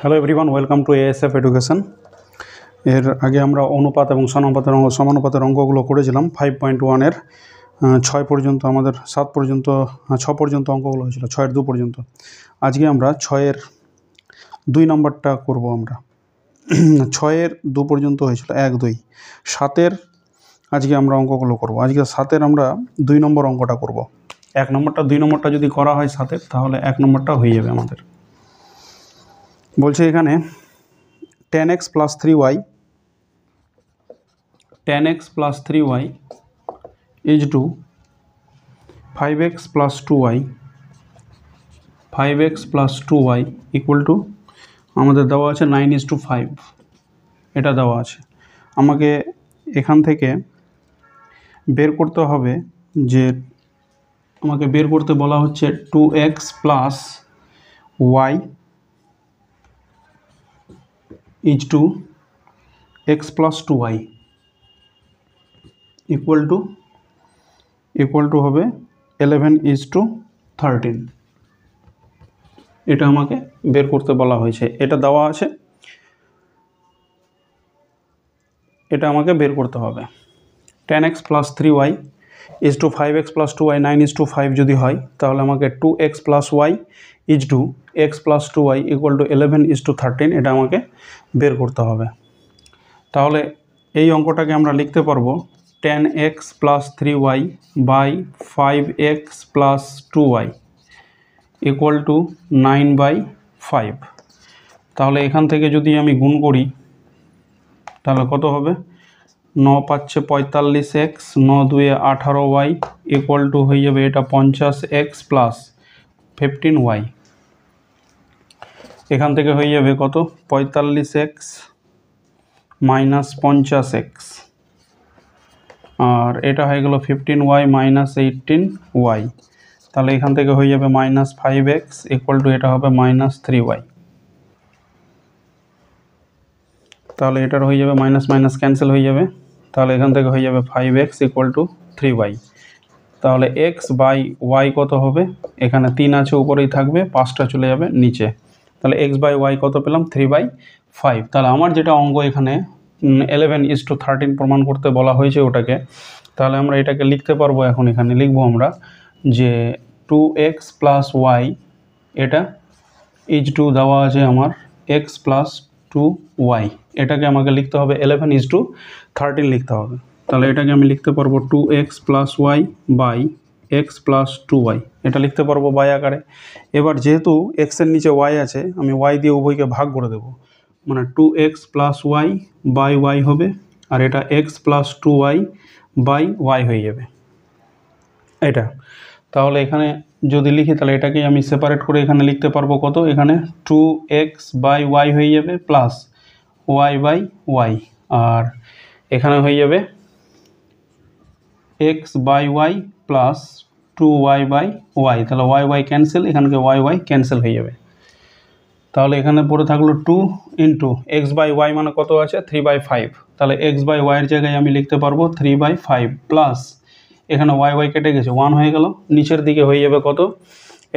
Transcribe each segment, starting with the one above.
Hello everyone, welcome to ASF education. এর আগে আমরা অনুপাত এবং সমানুপাতের অঙ্কগুলো করেছিলাম 5.1-এর 6 পর্যন্ত, আমাদের 7 পর্যন্ত 6 পর্যন্ত অঙ্কগুলো হয়েছিল, 6-এর 2 পর্যন্ত। আজকে আমরা 6-এর 2 নম্বরটা করব। আমরা 6-এর 2 পর্যন্ত হয়েছিল 1, 2, 7-এর আজকে আমরা অঙ্কগুলো করব। আজকে 7-এর আমরা 2 নম্বর অঙ্কটা করব। 1 নম্বরটা 2 নম্বরটা যদি করা হয় 7-এর, তাহলে 1 নম্বরটা হয়ে যাবে আমাদের। বলছে এখানে tan x plus 3y is to 5x plus 2y equal to আমাদের দেওয়া আছে 9:5। এটা দেওয়া আছে, আমাকে এখান থেকে বের করতে হবে যে আমাকে বের করতে বলা হচ্ছে 2x plus y is to x plus 2y equal to হবে 11:13। এটা আমাকে বের করতে বলা হয়েছে, এটা দেওয়া আছে, এটা আমাকে বের করতে হবে। tan x plus 3y is to 5x plus 2y 9:5 যদি হয়, তাহলে আমাকে 2x plus y is to x plus 2y equal to 11:13 এটা আমাকে বের করতে হবে। তাহলে এই অঙ্কটাকে আমরা লিখতে পারবো tan x plus 3y by 5x plus 2y equal to 9/5। তাহলে এখান থেকে যদি আমি গুণ করি তাহলে কত হবে? 9 পাচ্ছে 45x, 9 2 18y equal to হয়ে যাবে এটা 50x plus 15y। এখান থেকে হয়ে যাবে কত? 45x minus 50x, আর এটা হয়ে গেল 15y minus 18y। তাহলে এখান থেকে হয়ে যাবে -5x equal to এটা হবে -3y। তাহলে এটার হয়ে যাবে মাইনাস মাইনাস ক্যান্সেল হয়ে যাবে, তাহলে এখান থেকে হয়ে যাবে 5x equal to 3y। তাহলে x বাই y কত হবে? এখানে 3 আছে, উপরেই থাকবে, 5টা চলে যাবে নিচে। তাহলে x বাই y কত পেলাম? 3/5। তাহলে আমার যেটা অঙ্ক এখানে 11:13 প্রমাণ করতে বলা হয়েছে ওটাকে, তাহলে আমরা এটাকে লিখতে পারবো। এখন এখানে লিখবো আমরা যে 2x plus y এটা ইজ টু দেওয়া আছে আমার x plus 2y, এটাকে আমাকে লিখতে হবে 11:13 লিখতে হবে। তাহলে এটাকে আমি লিখতে পারবো 2x plus y by x plus 2y, এটা লিখতে পারবো বাই আকারে। এবার যেহেতু x এর নিচে y আছে, আমি y দিয়ে উভয়কে ভাগ করে দেব, মানে 2x plus y by y হবে, আর এটা x plus 2y by y হয়ে যাবে এটা। তাহলে এখানে যদি লিখি তাহলে এটাকেই আমি সেপারেট করে এখানে লিখতে পারবো কত? এখানে 2x by y হয়ে যাবে প্লাস y by y, আর এখানে হয়ে যাবে x by y plus 2y by y। তাহলে y ক্যান্সেল, এখানকে y ক্যান্সেল হয়ে যাবে। তাহলে এখানে পড়ে থাকলো 2 ইন্টু x by y মানে কত আছে? 3/5। তাহলে x by y এর জায়গায় আমি লিখতে পারবো 3/5 প্লাস এখানে y কেটে গেছে, 1 হয়ে গেল, নিচের দিকে হয়ে যাবে কত?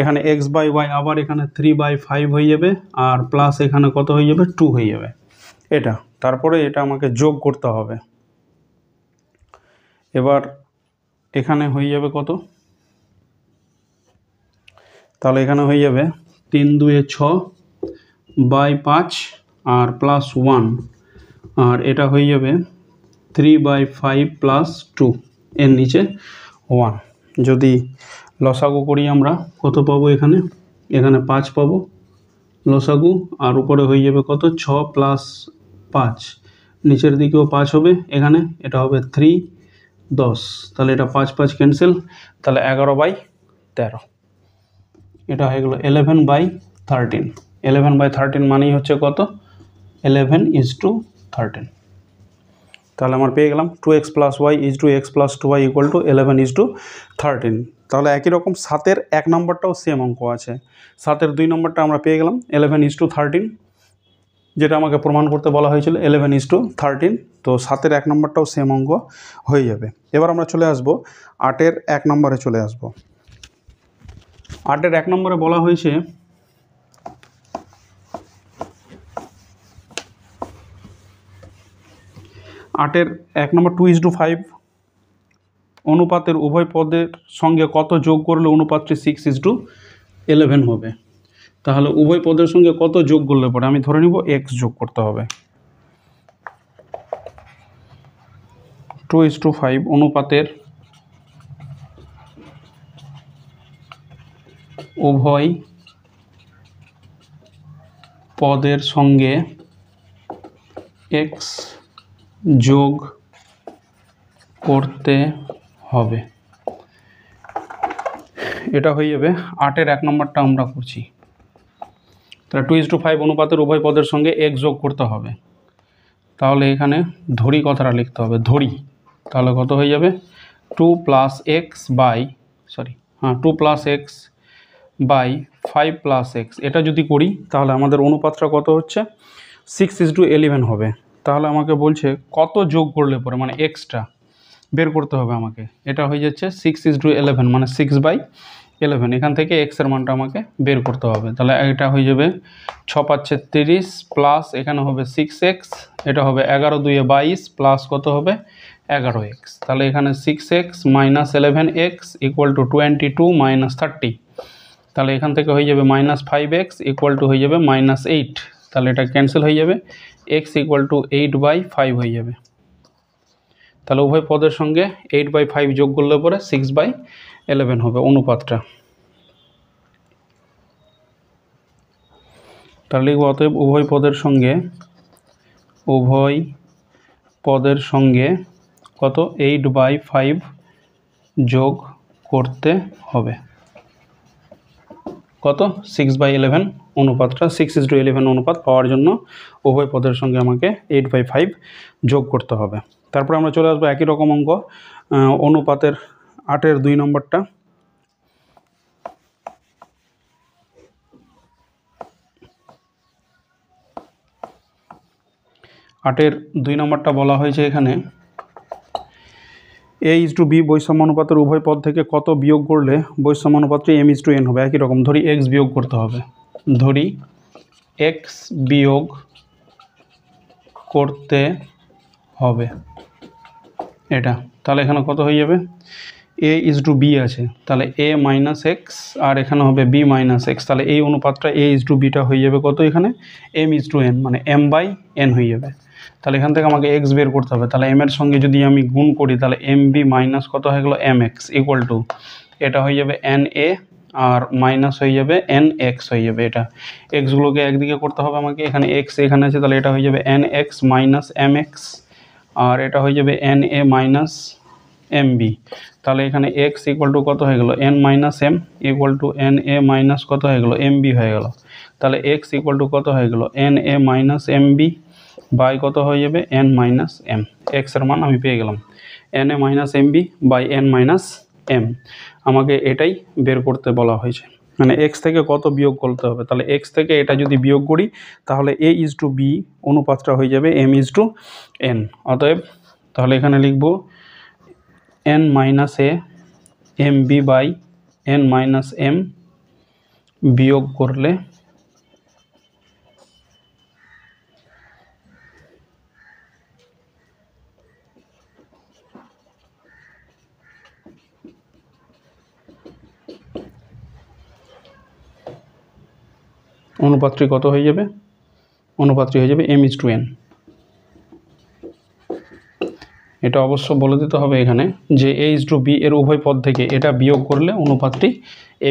এখানে x by y আবার এখানে 3/5 হয়ে যাবে, আর প্লাস এখানে কত হয়ে যাবে? 2 হয়ে যাবে এটা। তারপরে এটা আমাকে যোগ করতে হবে। এবার এখানে হয়ে যাবে কত? তাহলে এখানে হয়ে যাবে 3 2 6 বাই 5 আর প্লাস 1, আর এটা হয়ে যাবে 3/5 প্লাস 2, এর নিচে 1। যদি লসাগু করি আমরা কত পাবো? এখানে 5 পাবো লসাগু, আর উপরে হয়ে যাবে কত? 6 প্লাস 5, নিচের দিকেও 5 হবে, এখানে এটা হবে 3 10। তাহলে এটা 5 5 ক্যান্সেল, তাহলে 11/13। এটা হয়ে গেল 11/13। 11/13 মানেই হচ্ছে কত? 11:13। তাহলে আমার পেয়ে গেলাম 2x plus y is to x plus 2y equal to 11:13। তাহলে একই রকম 7-এর 1 নম্বরটাও সেম অঙ্ক আছে। 7-এর 2 নম্বরটা আমরা পেয়ে গেলাম 11:13, যেটা আমাকে প্রমাণ করতে বলা হয়েছিল 11:13। তো 7-এর 1 নম্বরটাও সেম অঙ্ক হয়ে যাবে। এবার আমরা চলে আসব 8-এর 1 নম্বরে চলে আসব। 8-এর 1 নম্বরে বলা হয়েছে 8-এর 1 নম্বর 2:5 অনুপাতের উভয় পদের সঙ্গে কত যোগ করলে অনুপাতটি 6:11 হবে। তাহলে উভয় পদের সঙ্গে কত যোগ করলে পরে আমি ধরে নিব x যোগ করতে হবে। 2:5 অনুপাতের উভয় পদের সঙ্গে x যোগ করতে হবে। এটা হয়ে যাবে 8-এর 1 নম্বরটা আমরা করছি। তাহলে 2:5 অনুপাতের উভয় পদের সঙ্গে x যোগ করতে হবে। তাহলে এখানে ধরি কথাটা লিখতে হবে, ধরি। তাহলে কত হয়ে যাবে 2 + x by 2 + x by 5 + x। এটা যদি করি তাহলে আমাদের অনুপাতটা কত হচ্ছে 6:11 হবে। তাহলে আমাকে বলছে কত যোগ করলে পরে মানে এক্সট্রা বের করতে হবে আমাকে। এটা হয়ে যাচ্ছে 6:11 মানে 6/11। এখান থেকে x এর মানটা আমাকে বের করতে হবে। তাহলে এটা হয়ে যাবে 6×5 = 30 প্লাস এখানে হবে 6x, এটা হবে 11×2 = 22 প্লাস কত হবে 11x। তাহলে এখানে 6x - 11x = 22 - 30। তাহলে এখান থেকে হয়ে যাবে -5x = হয়ে যাবে -8। তাহলে এটা ক্যান্সেল হয়ে যাবে, x = 8/5 হয়ে যাবে। তাহলে উভয় পদের সঙ্গে 8/5 যোগ করলে পরে 6/11 হবে অনুপাতটা। তাহলে অতএব উভয় পদের সঙ্গে কত 8/5 যোগ করতে হবে কত 6/11 অনুপাতটা। 6:11 অনুপাত পাওয়ার জন্য উভয় পদের সঙ্গে আমাকে 8/5 যোগ করতে হবে। তারপর আমরা চলে আসবো একই রকম অঙ্ক, অনুপাতের 8-এর 2 নম্বরটা। 8-এর 2 নম্বরটা বলা হয়েছে এখানে a:b বৈষম্য অনুপাতের উভয় পদ থেকে কত বিয়োগ করলে বৈষম্য অনুপাতটি m:n হবে। একই রকম ধরি x বিয়োগ করতে হবে, ধরি x বিয়োগ করতে হবে এটা। তাহলে এখানে কত হয়ে যাবে a:b আছে, তাহলে a - x আর এখানে হবে b - x। তাহলে এই অনুপাতটা a:b হয়ে যাবে কত এখানে m:n মানে m/n হয়ে যাবে। তাহলে এখান থেকে আমাকে x বের করতে হবে। তাহলে m এর সঙ্গে যদি আমি গুণ করি তাহলে mb মাইনাস কত হয়ে গেল mx = এটা হয়ে যাবে na আর মাইনাস হয়ে যাবে nx হয়ে যাবে। এটা এক্সগুলোকে একদিকে করতে হবে আমাকে, এখানে x এখানে আছে তাহলে এটা হয়ে যাবে nx - mx আর এটা হয়ে যাবে na - mb। তাহলে এখানে x = কত হয়ে গেল n - m = na - কত হয়ে গেল mb হয়ে গেল। তাহলে x = কত হয়ে গেল na - mb বাই কত হয়ে যাবে n - m। x এর মান আমি পেয়ে গেলাম na - mb by n - m। আমাকে এটাই বের করতে বলা হয়েছে, মানে x থেকে কত বিয়োগ করতে হবে। তাহলে x থেকে এটা যদি বিয়োগ করি তাহলে a:b অনুপাতটা হয়ে যাবে m:n। অতএব তাহলে এখানে লিখব n - a mb by n - m বিয়োগ করলে অনুপাতটি কত হয়ে যাবে, অনুপাতটি হয়ে যাবে m:n। এটা অবশ্য বলে দিতে হবে এখানে যে a:b এর উভয় পদ থেকে এটা বিয়োগ করলে অনুপাতটি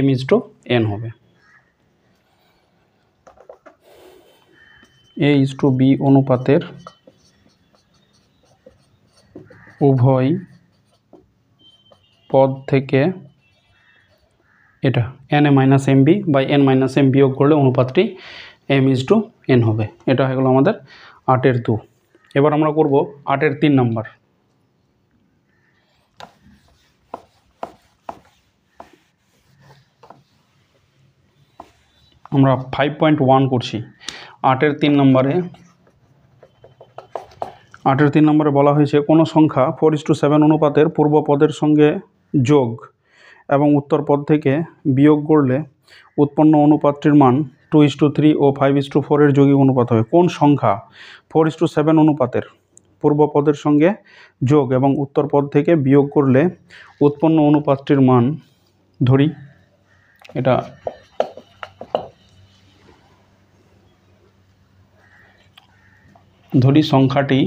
m:n হবে। a:b অনুপাতের উভয় পদ থেকে এটা na - mb by n - m বিয়োগ করলে অনুপাতটি m:n হবে। এটা হয়ে গেল আমাদের 8-এর 2। এবার আমরা করব 8-এর 3 নম্বর। আমরা 5.1 করছি 8-এর 3 নম্বরে। 8-এর 3 নম্বরে বলা হয়েছে কোনো সংখ্যা 4:7 অনুপাতের পূর্ব পদের সঙ্গে যোগ এবং উত্তর পদ থেকে বিয়োগ করলে উৎপন্ন অনুপাতটির মান 2:3 ও 5:4 এর যোগী অনুপাত হবে। কোন সংখ্যা 4:7 অনুপাতের পূর্ব পদের সঙ্গে যোগ এবং উত্তর পদ থেকে বিয়োগ করলে উৎপন্ন অনুপাতটির মান ধরি এটা সংখ্যাটি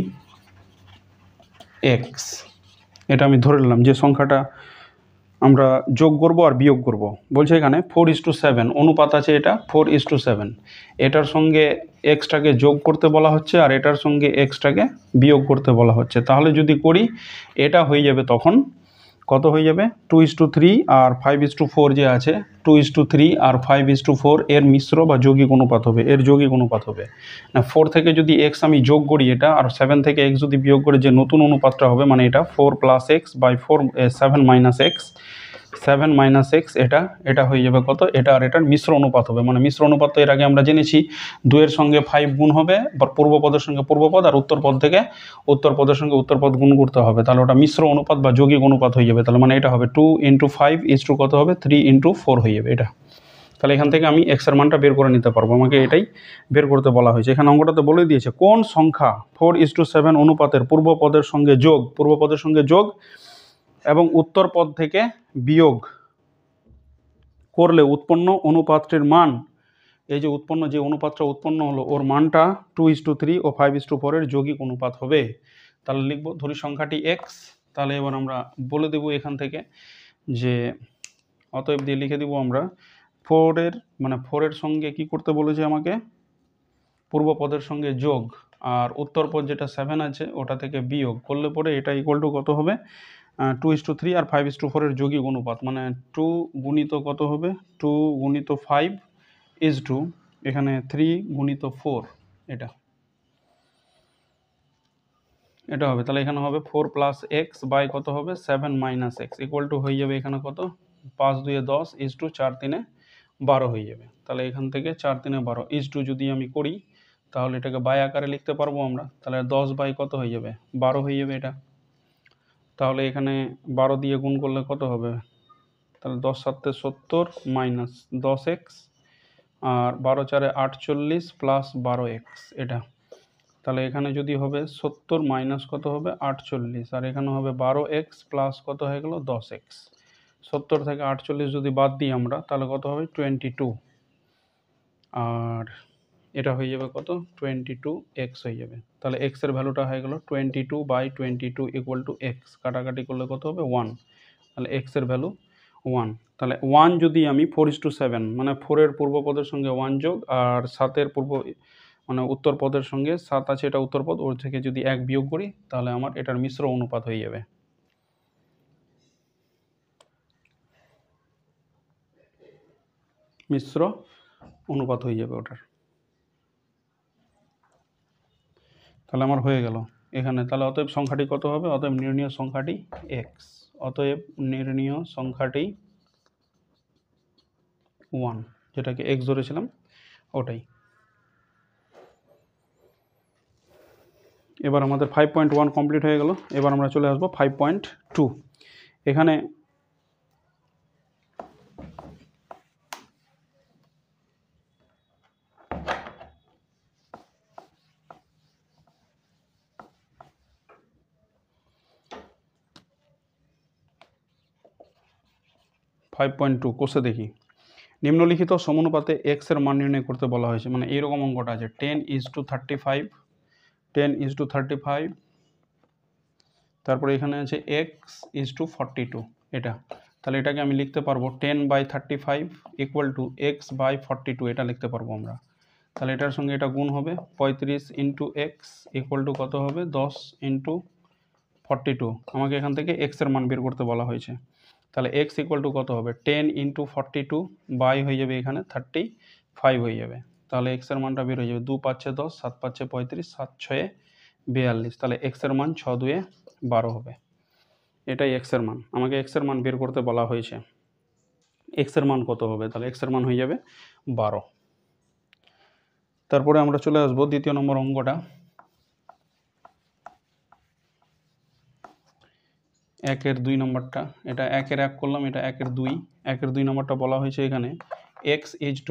x, এটা আমি ধরে নিলাম যে সংখ্যাটা আমরা যোগ করব আর বিয়োগ করব। বলছে এখানে 4:7 অনুপাত আছে, এটা 4:7, এটার সঙ্গে এক্সটাকে যোগ করতে বলা হচ্ছে আর এটার সঙ্গে এক্সটাকে বিয়োগ করতে বলা হচ্ছে। তাহলে যদি করি এটা হয়ে যাবে, তখন কত হয়ে যাবে 2:3 আর 5:4 যে আছে 2:3 আর 5:4 এর মিশ্র বা যৌগিক অনুপাত হবে, এর যৌগিক অনুপাত হবে না। 4 থেকে যদি এক্স আমি যোগ করি এটা, আর 7 থেকে এক্স যদি বিয়োগ করে যে নতুন অনুপাতটা হবে, মানে এটা 4 + x/4 7 - x 7 - x, এটা হয়ে যাবে কত, এটা আর এটার মিশ্র অনুপাত হবে। মানে মিশ্র অনুপাত তো এর আগে আমরা জেনেছি 2 এর সঙ্গে 5 গুণ হবে, বা পূর্বপদের সঙ্গে পূর্বপদ, আর উত্তর পদ থেকে উত্তর পদের সঙ্গে উত্তর পদ গুণ করতে হবে, তাহলে ওটা মিশ্র অনুপাত বা যৌগিক অনুপাত হয়ে যাবে। তাহলে মানে এটা হবে 2 × 5 = কত হবে 3 × 4 হয়ে যাবে এটা। তাহলে এখান থেকে আমি এক্স এর মানটা বের করে নিতে পারবো, আমাকে এটাই বের করতে বলা হয়েছে। এখানে অঙ্কটাতে বলে দিয়েছে কোন সংখ্যা 4:7 অনুপাতের পূর্ব পদের সঙ্গে যোগ এবং উত্তর পদ থেকে বিয়োগ করলে উৎপন্ন অনুপাতটির মান, এই যে উৎপন্ন যে অনুপাতটা উৎপন্ন হলো ওর মানটা 2:3 ও 5:4 এর যৌগিক অনুপাত হবে। তাহলে লিখবো ধরি সংখ্যাটি x। তাহলে এবার আমরা বলে দেব এখান থেকে যে অতএব দিয়ে লিখে দিব আমরা 4 এর সঙ্গে কি করতে বলেছে আমাকে, পূর্ব পদের সঙ্গে যোগ, আর উত্তর পদ যেটা 7 আছে ওটা থেকে বিয়োগ করলে পরে এটা ইকুয়াল টু কত হবে 2:3 আর 5:4 এর যৌগিক অনুপাত, মানে 2 গুণিত কত হবে 2 গুণিত 5 এখানে 3 গুণিত 4 এটা হবে। তাহলে এখানে হবে 4 + x বাই কত হবে 7 - x ইকুয়াল টু হয়ে যাবে এখানে কত 5 2 10 4 3 12 হয়ে যাবে। তাহলে এখান থেকে 4 3 12 যদি আমি করি তাহলে এটাকে বাই আকারে লিখতে পারবো আমরা। তাহলে 10 বাই কত হয়ে যাবে 12 হয়ে যাবে এটা। তাহলে এখানে 12 দিয়ে গুণ করলে কত হবে, তাহলে 10 7 70 মাইনাস 10x আর 12 4 48 প্লাস 12x এটা। তাহলে এখানে যদি হবে 70 মাইনাস কত হবে 48, আর এখানে হবে 12x প্লাস কত হয়ে গেল 10x। 70 থেকে 48 যদি বাদ দিই আমরা তাহলে কত হবে 22, আর এটা হয়ে যাবে কত 22x হয়ে যাবে। তাহলে x এর ভ্যালুটা হয়ে গেল 22/22 = x, কাটাকাটি করলে কত হবে 1, তাহলে x এর ভ্যালু 1। তাহলে 1 যদি আমি 4:7 মানে 4 এর পূর্ব পদের সঙ্গে 1 যোগ আর 7 এর মানে উত্তর পদের সঙ্গে 7 আছে এটা উত্তর পদ, ওর থেকে যদি 1 বিয়োগ করি তাহলে আমার এটার মিশ্র অনুপাত হয়ে যাবে। মিশ্র অনুপাত হয়ে যাবে ওটার। তাহলে আমার হয়ে গেল এখানে। তাহলে অতএব সংখ্যাটি কত হবে, অতএব নির্ণীয় সংখ্যাটি x, অতএব নির্ণীয় সংখ্যাটি 1, যেটাকে x ধরেছিলাম ওটাই। এবার আমাদের 5.1 কমপ্লিট হয়ে গেল। এবার আমরা চলে আসবো 5.2। এখানে কোষে দেখি, নিম্নলিখিত সমানুপাতে x এর মান নির্ণয় করতে বলা হয়েছে। মানে এইরকম অঙ্কটা আছে 10:35, 10:35, তারপরে এখানে আছে x:42 এটা। তাহলে এটাকে আমি লিখতে পারবো 10/35 = x/42, এটা লিখতে পারবো আমরা। তাহলে এটার সঙ্গে এটা গুণ হবে 35 × x = কত হবে 10 × 42। আমাকে এখান থেকে x এর মান বের করতে বলা হয়েছে। তাহলে x = কত হবে 10 × 42 বাই হয়ে যাবে এখানে 35 হয়ে যাবে। তাহলে x এর মানটা বের হয়ে যাবে 2 5 10, 7 5 35, 7 6 42। তাহলে x এর মান 6 2 12 হবে। এটাই x এর মান, আমাকে x এর মান বের করতে বলা হয়েছে। x এর মান কত হবে, তাহলে x এর মান হয়ে যাবে 12। তারপরে আমরা চলে আসবো দ্বিতীয় নম্বর অঙ্কটা। 1 এর 2 নম্বরটা, এটা 1 এর 1 করলাম, এটা 1 এর 2। 1 এর 2 নম্বরটা বলা হয়েছে এখানে x =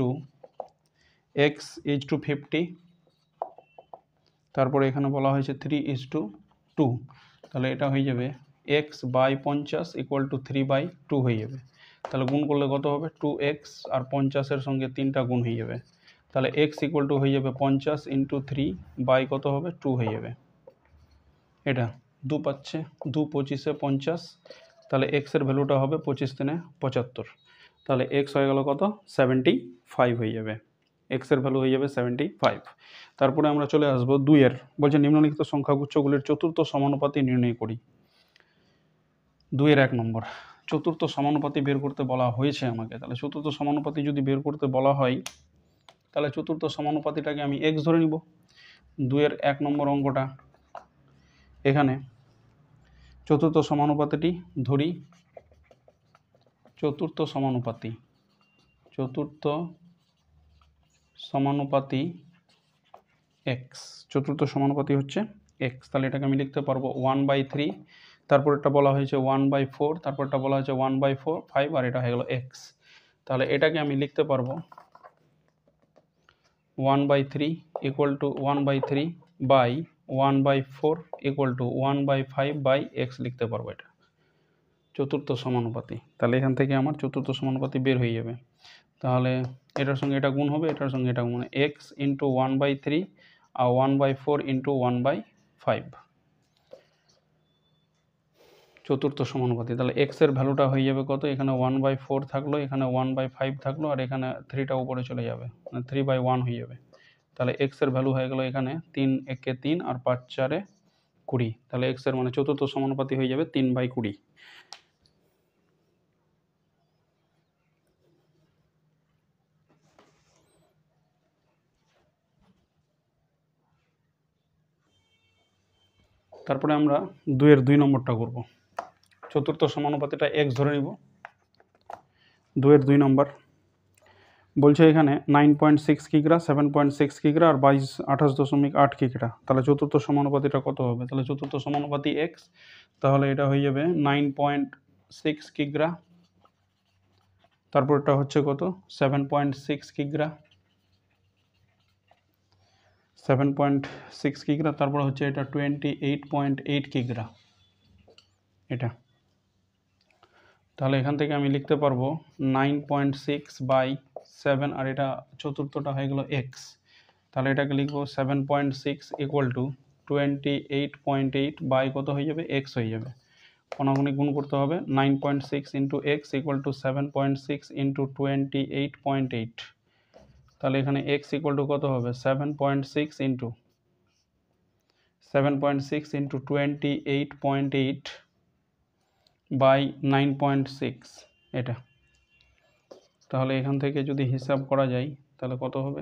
50, তারপরে এখানে বলা হয়েছে 3:15, 2, তাহলে এটা হয়ে যাবে x/50 = 3/2 হয়ে যাবে। তাহলে গুণ করলে কত হবে 2x আর 50-এর সঙ্গে 3টা গুণ হয়ে যাবে, তাহলে x = হয়ে যাবে 50 × 3 বাই কত হবে 2 হয়ে যাবে। এটা 2 পাচ্ছে, 2 25-এ 50, তাহলে x এর ভ্যালুটা হবে 25 × 3 = 75, তাহলে x হয়ে গেল কত 75 হয়ে যাবে, x এর ভ্যালু হয়ে যাবে 75। তারপরে আমরা চলে আসবো 2 এর, বলছে নিম্নলিখিত সংখ্যাগুচ্ছগুলির চতুর্থ সমানুপাতি নির্ণয় করি। 2 এর 1 নম্বর, চতুর্থ সমানুপাতি বের করতে বলা হয়েছে আমাকে। তাহলে চতুর্থ সমানুপাতি যদি বের করতে বলা হয়, তাহলে চতুর্থ সমানুপাতিটাকে আমি x ধরে নিব। 2 এর 1 নম্বর অঙ্কটা, এখানে চতুর্থ সমানুপাতিটি ধরি, চতুর্থ সমানুপাতি x, চতুর্থ সমানুপাতি হচ্ছে x, তাহলে এটাকে আমি লিখতে পারবো 1/3, তারপরটা বলা হয়েছে 1/4, তারপরটা বলা হয়েছে 1/5, আর এটা হয়ে গেল x। তাহলে এটাকে আমি লিখতে পারবো 1/3 = 1/3 বাই 1/4 = 1/5/x লিখতে পারবো, এটা চতুর্থ সমানুপাতি। তাহলে এখান থেকে আমার চতুর্থ সমানুপাতি বের হয়ে যাবে। তাহলে এটার সঙ্গে এটা গুণ হবে, এটার সঙ্গে এটা গুণ, x × 1/3 আর 1/4 × 1/5 চতুর্থ সমানুপাতি। তাহলে x এর ভ্যালুটা হয়ে যাবে কত, এখানে 1/4 থাকলো, এখানে 1/5 থাকলো, আর এখানে 3টা উপরে চলে যাবে, মানে 3/1 হয়ে যাবে। তাহলে x এর ভ্যালু হয়ে গেল এখানে 3 × 1 = 3 আর 5 × 4 = 20, তাহলে x এর মানে চতুর্থ সমানুপাতি হয়ে যাবে 3/20। তারপরে আমরা 2 এর 2 নম্বরটা করব। চতুর্থ সমানুপাতিটা x ধরে নিব। 2 এর 2 নম্বর বলছে এখানে 9.6 কিগ্রা, 7.6 কিগ্রা আর 28.8 কিগ্রা। তাহলে চতুর্থ সমানুপাতিটা কত হবে? তাহলে চতুর্থ সমানুপাতি x, তাহলে এটা হয়ে যাবে 9.6 কিগ্রা, তারপরটা হচ্ছে কত 7.6 কিগ্রা, 7.6 কিগ্রা, তারপর হচ্ছে এটা 28.8 কিগ্রা এটা। তাহলে এখান থেকে আমি লিখতে পারবো 9.6/7, আর এটা চতুর্থটা হয়ে গেল x, তাহলে এটাকে লিখবো 7.6 = 28.8 বাই কত হয়ে যাবে x হয়ে যাবে, কোনাগুনি গুণ করতে হবে। 9.6 × x = 7.6 × 28.8, তাহলে এখানে x = কত হবে 7.6 × 28.8 বাই 9.6 এটা। তাহলে এখান থেকে যদি হিসাব করা যায় তাহলে কত হবে,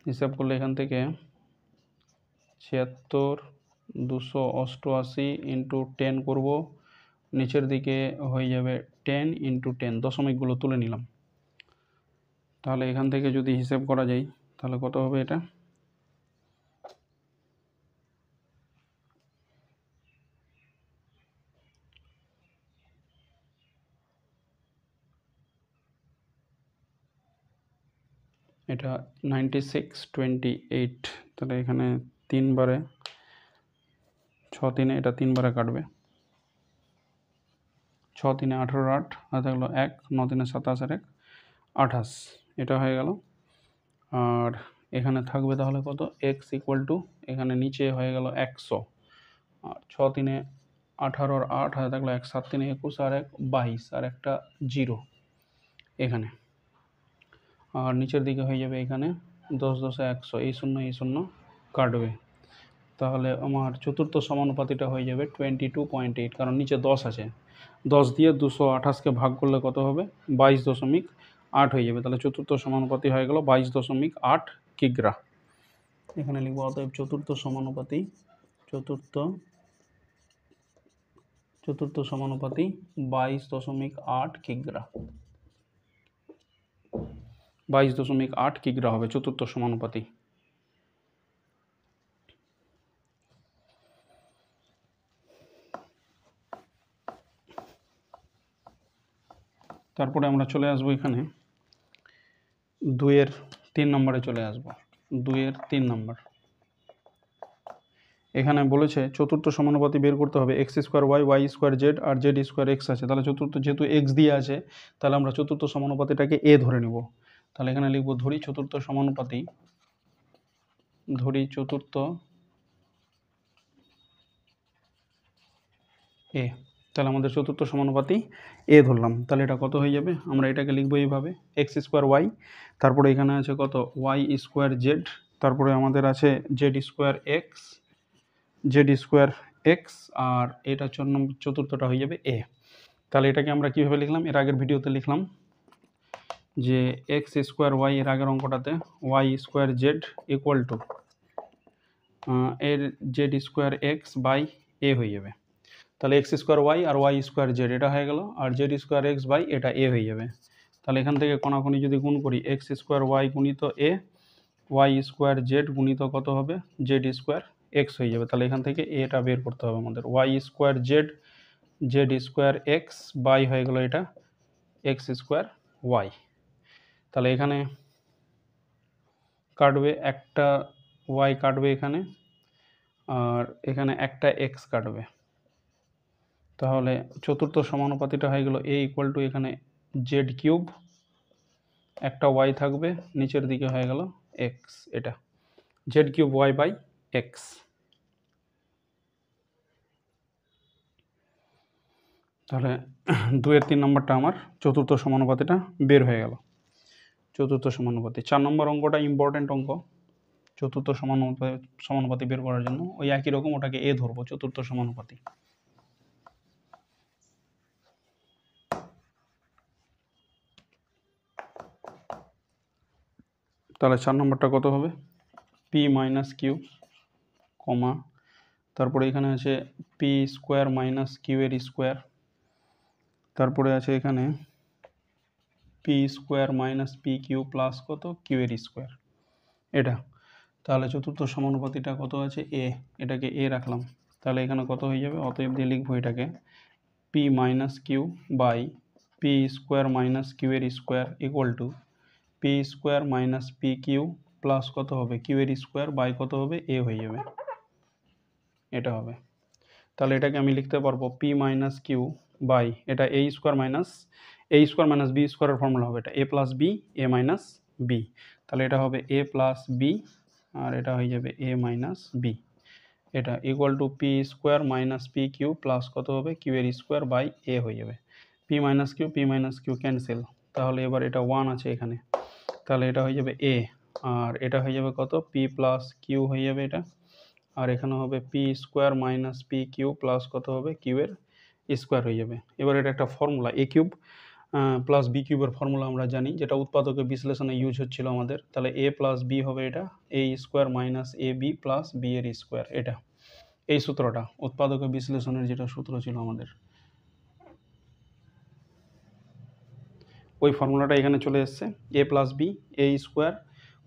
হিসাব করলে এখান থেকে 76,288 × 10 করব, নিচের দিকে হয়ে যাবে 10 × 10, দশমিকগুলো তুলে নিলাম। তাহলে এখান থেকে যদি হিসাব করা যায় তাহলে কত হবে, এটা এটা 9628, তাহলে এখানে 3 বারে 6 3-এ এটা 3 বারে কাটবে, 6 3-এ 18 8 আর থাকলো 1, 9 3-এ 27 আর 1 28, এটা হয়ে গেল। আর এখানে থাকবে তাহলে কত x = এখানে নিচে হয়ে গেল 100, আর 6 3-এ 18 আর 8 আর থাকলো 1, 7 3-এ 21 আর 1 22 আর একটা 0 এখানে, আর নিচের দিকে হয়ে যাবে এখানে 10 10 এ 100, এই শূন্য কাটবে। তাহলে আমার চতুর্থ সমানুপাতিটা হয়ে যাবে 22.8, কারণ নিচে 10 আছে, 10 দিয়ে 228-কে ভাগ করলে কত হবে 22.8 হয়ে যাবে। তাহলে চতুর্থ সমানুপাতি হয়ে গেল 22.8 কিগ্রা। এখানে লিখব অতএব চতুর্থ সমানুপাতি 22.8 কিগ্রা, 22.8 কিগ্রা হবে চতুর্থ সমানুপাতি। তারপরে আমরা চলে আসবো এখানে 2 এর 3 নম্বরে চলে আসবো। 2 এর 3 নম্বর, এখানে বলেছে চতুর্থ সমানুপাতি বের করতে হবে X square Y Y square Z আর জেড স্কোয়ার এক্স আছে। তাহলে চতুর্থ যেহেতু এক্স দিয়ে আছে তাহলে আমরা চতুর্থ সমানুপাতিটাকে এ ধরে নিব। তাহলে এখানে লিখব ধরি চতুর্থ সমানুপাতি, ধরি চতুর্থ এ। তাহলে আমাদের চতুর্থ সমানুপাতি এ ধরলাম। তাহলে এটা কত হয়ে যাবে, আমরা এটাকে লিখবো এইভাবে এক্স স্কোয়ার ওয়াই, তারপরে এখানে আছে কত ওয়াই স্কোয়ার জেড, তারপরে আমাদের আছে Z square X, Z square X, আর এটা চতুর্থটা হয়ে যাবে এ। তাহলে এটাকে আমরা কীভাবে লিখলাম, এর আগের ভিডিওতে লিখলাম যে এক্স স্কোয়ার ওয়াই, এর আগের অঙ্কটাতে Y square Z equal to এর জেড স্কোয়ার এক্স বাই এ হয়ে যাবে। তাহলে এক্স স্কোয়ার ওয়াই আর ওয়াই স্কোয়ার জেড এটা হয়ে গেল, আর জেড স্কোয়ার এক্স বাই এটা এ হয়ে যাবে। তাহলে এখান থেকে কোনাকুনি যদি গুণ করি এক্স স্কোয়ার ওয়াই গুণিত এ, ওয়াই স্কোয়ার জেড গুণিত কত হবে জেড স্কোয়ার এক্স হয়ে যাবে। তাহলে এখান থেকে এটা বের করতে হবে আমাদের, y square z z square x by হয়ে গেল এটা এক্স স্কোয়ার ওয়াই। তাহলে এখানে কাটবে একটা ওয়াই কাটবে এখানে, আর এখানে একটা এক্স কাটবে। তাহলে চতুর্থ সমানুপাতিটা হয়ে গেল এ ইকুয়াল টু এখানে জেড কিউব, একটা ওয়াই থাকবে, নিচের দিকে হয়ে গেল এক্স, এটা z cube y by x. তাহলে 2-এর 3 নম্বরটা আমার চতুর্থ সমানুপাতিটা বের হয়ে গেল, চতুর্থ সমানুপাতি। 4 নম্বর অঙ্কটা ইম্পর্টেন্ট অঙ্ক, চতুর্থ সমানুপাতি বের করার জন্য ওই একই রকম ওটাকে এ ধরবো চতুর্থ সমানুপাতি। তাহলে 4 নম্বরটা কত হবে, পি মাইনাস কিউ কমা, তারপরে এখানে আছে পি স্কোয়ার মাইনাস কিউ এর স্কোয়ার, তারপরে আছে এখানে p square minus P Q plus কত কিউ এর স্কোয়ার এটা। তাহলে চতুর্থ সমানুপাতিটা কত আছে এ, এটাকে এ রাখলাম। তাহলে এখানে কত হয়ে যাবে, অতএব দিয়ে লিখবো এটাকে P minus Q by P square minus Q এর square equal to P square minus P Q plus কত হবে কিউ এর স্কোয়ার বাই কত হবে এ হয়ে যাবে, এটা হবে। তাহলে এটাকে আমি লিখতে পারবো পি মাইনাস কিউ বাই এটা এ স্কোয়ার মাইনাস বি স্কোয়ারের ফর্মুলা হবে এটা a plus b a minus b. তাহলে এটা হবে এ প্লাস বি আর এটা হয়ে যাবে এ মাইনাস বি, এটা equal to P square minus P Q plus কত হবে কিউ এর স্কোয়ার বাই এ হয়ে যাবে। পি মাইনাস কিউ ক্যান্সেল, তাহলে এবার এটা 1 আছে এখানে, তাহলে এটা হয়ে যাবে এ, আর এটা হয়ে যাবে কত পি প্লাস কিউ হয়ে যাবে এটা, আর এখানে হবে p square minus P Q plus কত হবে কিউ এর স্কোয়ার হয়ে যাবে। এবার এটা একটা ফর্মুলা এ কিউব প্লাস বি কিউবের ফর্মুলা আমরা জানি, যেটা উৎপাদকের বিশ্লেষণে ইউজ হচ্ছিল আমাদের। তাহলে এ প্লাস বি হবে এটা এ square minus A B plus B এর স্কোয়ার, এটা এই সূত্রটা উৎপাদকের বিশ্লেষণের যেটা সূত্র ছিল আমাদের, ওই ফর্মুলাটা এখানে চলে এসছে এ plus b a square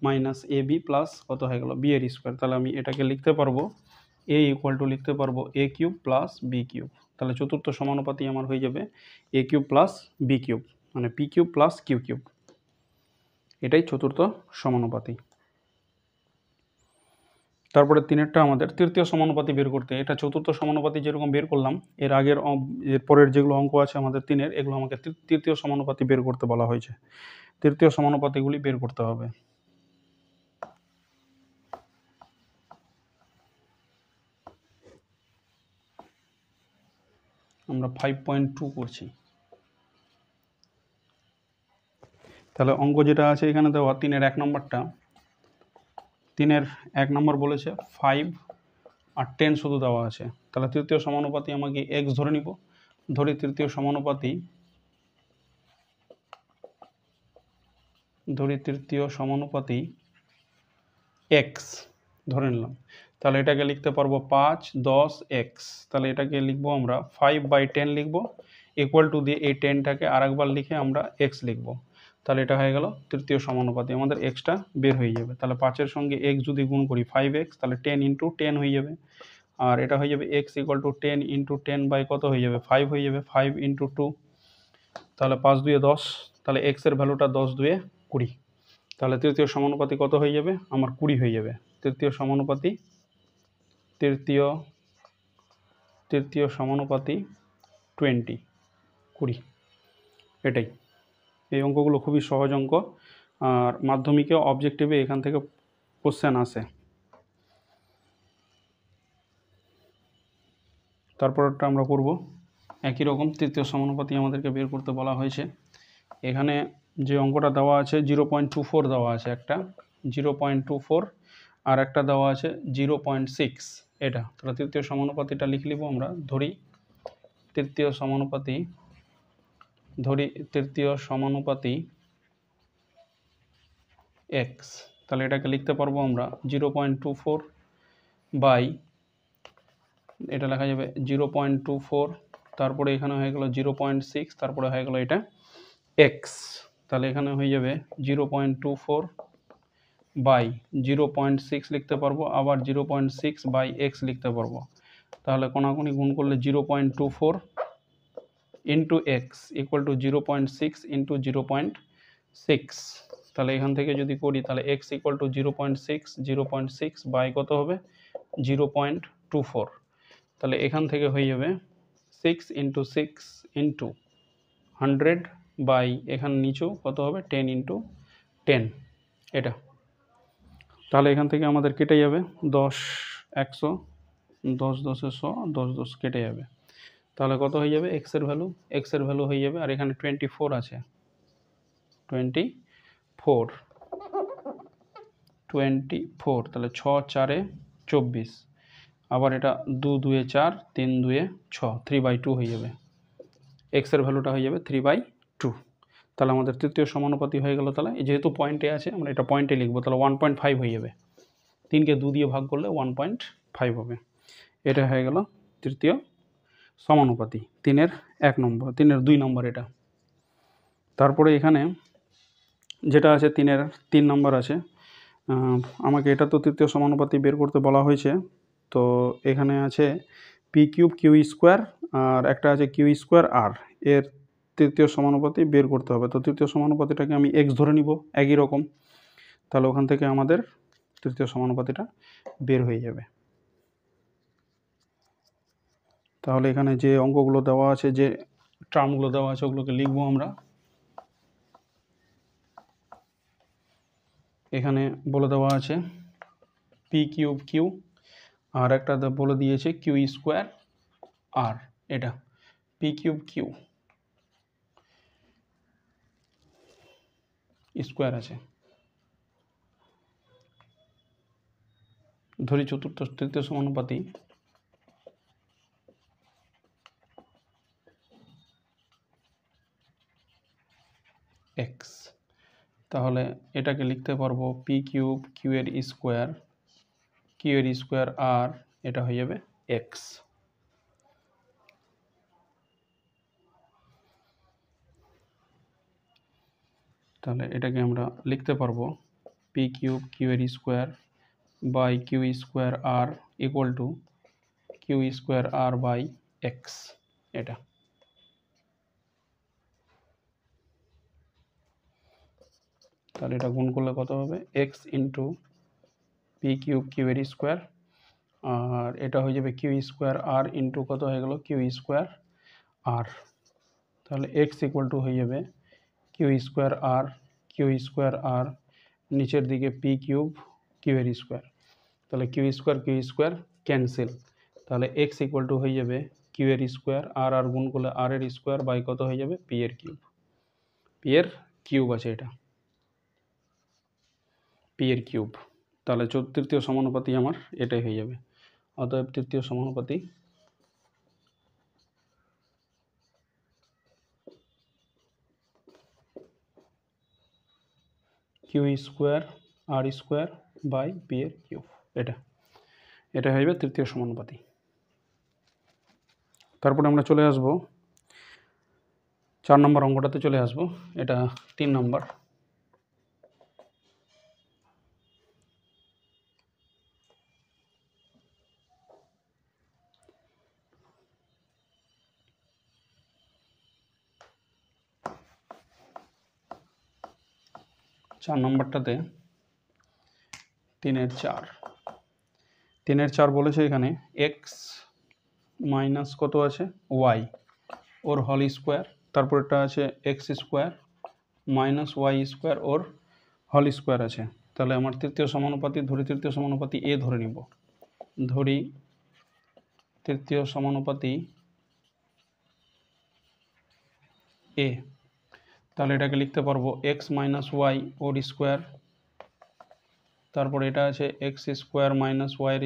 minus A B plus কত হয়ে গেল বি এর স্কোয়ার। তাহলে আমি এটাকে লিখতে পারবো এ ইকুয়াল টু লিখতে পারবো a cube plus b cube. তাহলে চতুর্থ সমানুপাতি আমার হয়ে যাবে a cube plus b cube, মানে p cube plus q cube, এটাই চতুর্থ সমানুপাতি। তারপরে 3-এরটা আমাদের তৃতীয় সমানুপাতি বের করতে, এটা চতুর্থ সমানুপাতি যেরকম বের করলাম, এর আগের এর পরের যেগুলো অঙ্ক আছে আমাদের 3-এর, এগুলো আমাকে তৃতীয় সমানুপাতি বের করতে বলা হয়েছে। তৃতীয় সমানুপাতিগুলি বের করতে হবে। আমরা 5.2 করছি। তাহলে অঙ্ক যেটা আছে এখানে দেওয়া 3-এর 1 নম্বরটা, 3-এর 1 নম্বর বলেছে 5 আর 10 শুধু দেওয়া আছে। তাহলে তৃতীয় সমানুপাতি আমাকে x ধরে নিব, ধরি তৃতীয় সমানুপাতি x ধরে নিলাম। তাহলে এটাকে লিখতে পারবো 5 10 x। তাহলে এটাকে লিখবো আমরা 5/10 লিখবো ইকুয়াল টু দিয়ে এই 10টাকে আরেকবার লিখে আমরা x লিখবো। তাহলে এটা হয়ে গেল তৃতীয় সমানুপাতি, আমাদের xটা বের হয়ে যাবে। তাহলে 5-এর সঙ্গে x যদি গুণ করি 5x, তাহলে 10 × 10 হয়ে যাবে, আর এটা হয়ে যাবে x ইকুয়াল টু 10 × 10 বাই কত হয়ে যাবে 5 হয়ে যাবে, 5 × 2, তাহলে 5 2 10, তাহলে x এর ভ্যালুটা 10 2 20। তাহলে তৃতীয় সমানুপাতি কত হয়ে যাবে আমার 20 হয়ে যাবে। তৃতীয় তৃতীয় সমানুপাতি 20 এটাই। এই অঙ্কগুলো খুবই সহজ অঙ্ক, আর মাধ্যমিকে অবজেক্টিভে এখান থেকে কোশ্চেন আসে। তারপরটা আমরা করব একই রকম। তৃতীয় সমানুপাতি আমাদেরকে বের করতে বলা হয়েছে। এখানে যে অঙ্কটা দেওয়া আছে 0.24 দেওয়া আছে, একটা 0.24 আর একটা দেওয়া আছে 0.6। এটা তাহলে তৃতীয় সমানুপাতিটা লিখে নিব আমরা। তৃতীয় সমানুপাতি এক্স। তাহলে এটাকে লিখতে পারবো আমরা 0.24 বাই, এটা লেখা যাবে 0.24, তারপরে এখানে হয়ে গেল 0.6, তারপরে হয়ে গেল এটা এক্স। তাহলে এখানে হয়ে যাবে 0.24 বাই 0.6 লিখতে পারবো, আবার 0.6 বাই এক্স লিখতে পারবো। তাহলে কোনাকুনি গুণ করলে 0.24 into x equal to 0.6 into 0.6। তাহলে এখান থেকে যদি করি তাহলে এক্স ইকুয়াল টু 0.6 বাই কত হবে 0.24। তাহলে এখান থেকে হয়ে যাবে 6 ইন্টু 6 ইন্টু 100 বাই এখানে নিচেও কত হবে 10 ইন্টু 10 এটা। তাহলে এখান থেকে আমাদের কেটে যাবে 10 100, 10 10 100, 10 10 কেটে যাবে। তাহলে কত হয়ে যাবে এক্সের ভ্যালু হয়ে যাবে, আর এখানে 24 আছে, 24, তাহলে 6 4 24, আবার এটা 2 2 4, 3 2 6, 3/2 হয়ে যাবে। এক্সের ভ্যালুটা হয়ে যাবে 3/2। তাহলে আমাদের তৃতীয় সমানুপাতি হয়ে গেল। তাহলে যেহেতু পয়েন্টে আছে আমরা এটা পয়েন্টে লিখবো, তাহলে 1.5 হয়ে যাবে। 3কে 2 দিয়ে ভাগ করলে 1.5 হবে। এটা হয়ে গেল তৃতীয় সমানুপাতি, 3-এর 1 নম্বর, 3-এর 2 নম্বর এটা। তারপরে এখানে যেটা আছে 3-এর 3 নম্বর আছে, আমাকে এটা তো তৃতীয় সমানুপাতি বের করতে বলা হয়েছে। তো এখানে আছে p³ q² আর একটা আছে q² r, এর তৃতীয় সমানুপাতি বের করতে হবে। তো তৃতীয় সমানুপাতিটাকে আমি x ধরে নিব একই রকম। তাহলে ওখান থেকে আমাদের তৃতীয় সমানুপাতিটা বের হয়ে যাবে। তাহলে এখানে যে অঙ্কগুলো দেওয়া আছে, যে টার্মগুলো দেওয়া আছে ওগুলোকে লিখবো আমরা। এখানে বলে দেওয়া আছে p³ q, আর একটা বলে দিয়েছে q² r। এটা p³ q স্কোয়ার আছে, ধরি তৃতীয় সমানুপাতি x। তাহলে এটাকে লিখতে পারবো p³ q এর স্কোয়ার আর এটা হয়ে যাবে x। তাহলে এটাকে আমরা লিখতে পারবো p³ q এর square by q² r equal to q² r by x। এটা তাহলে এটা গুণ করলে কত হবে x ইন্টু p³ q এর স্কোয়ার, আর এটা হয়ে যাবে q² r ইন্টু কত হয়ে গেল q² r। তাহলে x ইকুয়াল টু হয়ে যাবে q² r নিচের দিকে p³ q এর স্কোয়ার। তাহলে q² ক্যান্সেল। তাহলে x ইকুয়াল টু হয়ে যাবে q এর স্কোয়ার আর গুণ করলে r এর স্কোয়ার বাই কত হয়ে যাবে p এর কিউব আছে, এটা p এর কিউব। তাহলে তৃতীয় সমানুপাতি আমার এটাই হয়ে যাবে। অতএব তৃতীয় সমানুপাতি q² r² বাই p এর কিউব। এটা হয়ে যাবে তৃতীয় সমানুপাতি। তারপরে আমরা চলে আসব 4 নম্বর অঙ্কটাতে চলে আসব। এটা 3 নম্বর। চার নম্বরটাতে 3-এর 4 3 এর 4 বলেছে এখানে এক্স মাইনাস কত আছে ওয়াই ওর হোল স্কোয়ার, তারপর এটা আছে x square minus Y square ওর হোল স্কোয়ার আছে। তাহলে আমার তৃতীয় সমানুপাতি ধরি, তৃতীয় সমানুপাতি এ ধরে নিব, ধরি তৃতীয় সমানুপাতি এ। তাহলে এটাকে লিখতে পারবো এক্স মাইনাস ওয়াই ওর স্কোয়ার, তারপর এটা আছে এক্স স্কোয়ার মাইনাস ওয়াই এর